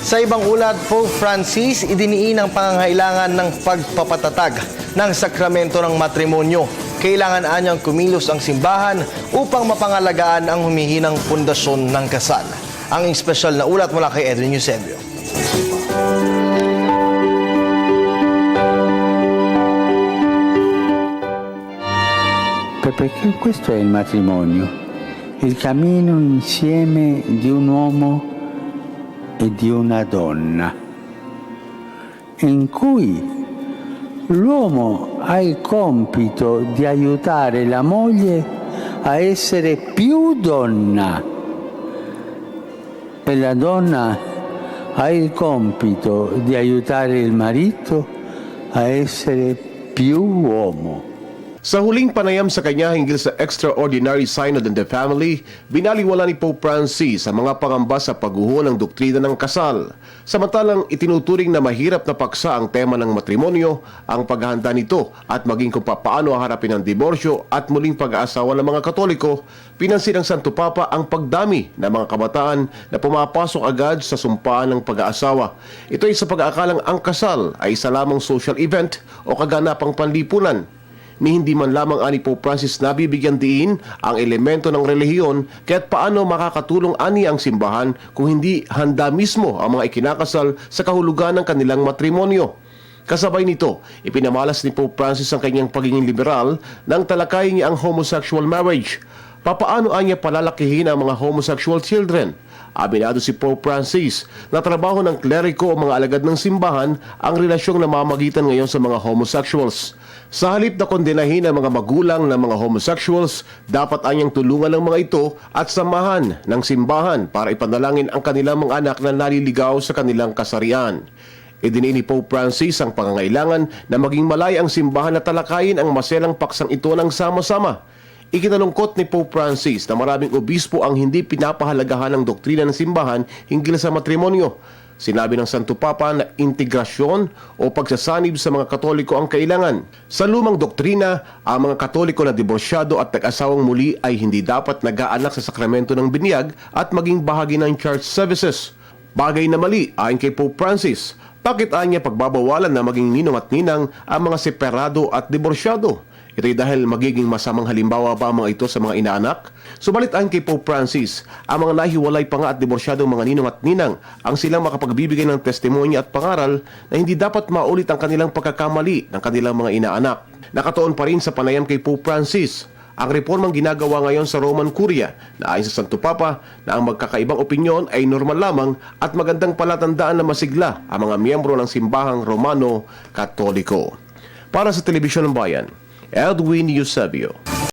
Sa ibang ulat, Pope Francis idiniin ang pangangailangan ng pagpapatatag ng sakramento ng matrimonyo. Kailangan anyang kumilos ang simbahan upang mapangalagaan ang humihinang pundasyon ng kasal. Ang espesyal na ulat mula kay Edwin Eusebio. Perché questo è il matrimonio, il cammino insieme di un uomo e di una donna, in cui l'uomo ha il compito di aiutare la moglie a essere più donna e la donna ha il compito di aiutare il marito a essere più uomo. Sa huling panayam sa kanya hinggil sa Extraordinary Synod in the Family, binaliwala ni Pope Francis ang mga pangamba sa pagguho ng doktrina ng kasal. Samantalang itinuturing na mahirap na paksa ang tema ng matrimonyo, ang paghahanda nito at maging kung paano harapin ang diborsyo at muling pag-aasawa ng mga Katoliko, pinansin ng Santo Papa ang pagdami ng mga kabataan na pumapasok agad sa sumpaan ng pag-aasawa. Ito ay sa pag-aakalang ang kasal ay isa lamang social event o kaganapang panlipunan. Ni hindi man lamang ani Pope Francis nabibigyan diin ang elemento ng relihiyon kaya't paano makakatulong ani ang simbahan kung hindi handa mismo ang mga ikinakasal sa kahulugan ng kanilang matrimonyo. Kasabay nito, ipinamalas ni Pope Francis ang kanyang pagiging liberal nang talakayin niya ang homosexual marriage. Papaano anya palalakihin ang mga homosexual children? Aminado si Pope Francis na trabaho ng kleriko o mga alagad ng simbahan ang relasyong namamagitan ngayon sa mga homosexuals. Sa halip na kondenahin ang mga magulang ng mga homosexuals, dapat anyang tulungan ng mga ito at samahan ng simbahan para ipanalangin ang kanilang mga anak na naliligaw sa kanilang kasarian. Idiniin ni Pope Francis ang pangangailangan na maging malay ang simbahan na talakayin ang maselang paksang ito ng sama-sama. Ikinalungkot ni Pope Francis na maraming obispo ang hindi pinapahalagahan ng doktrina ng simbahan hinggil sa matrimonyo. Sinabi ng Santo Papa na integrasyon o pagsasanib sa mga Katoliko ang kailangan. Sa lumang doktrina, ang mga Katoliko na diborsyado at nag-asawang muli ay hindi dapat nag-aanak sa sakramento ng binyag at maging bahagi ng church services. Bagay na mali ayon kay Pope Francis. Bakit anya pagbabawalan na maging ninong at ninang ang mga separado at diborsyado? Ito'y dahil magiging masamang halimbawa ba mga ito sa mga inaanak? Subalit ayon kay Pope Francis, ang mga nahiwalay pa nga at diborsyadong mga ninong at ninang ang silang makapagbibigay ng testimonya at pangaral na hindi dapat maulit ang kanilang pagkakamali ng kanilang mga inaanak. Nakatuon pa rin sa panayam kay Pope Francis ang reformang ginagawa ngayon sa Roman Curia na ayon sa Santo Papa na ang magkakaibang opinyon ay normal lamang at magandang palatandaan na masigla ang mga miyembro ng simbahang Romano Katoliko. Para sa Telebisyon ng Bayan, Edwin Eusebio.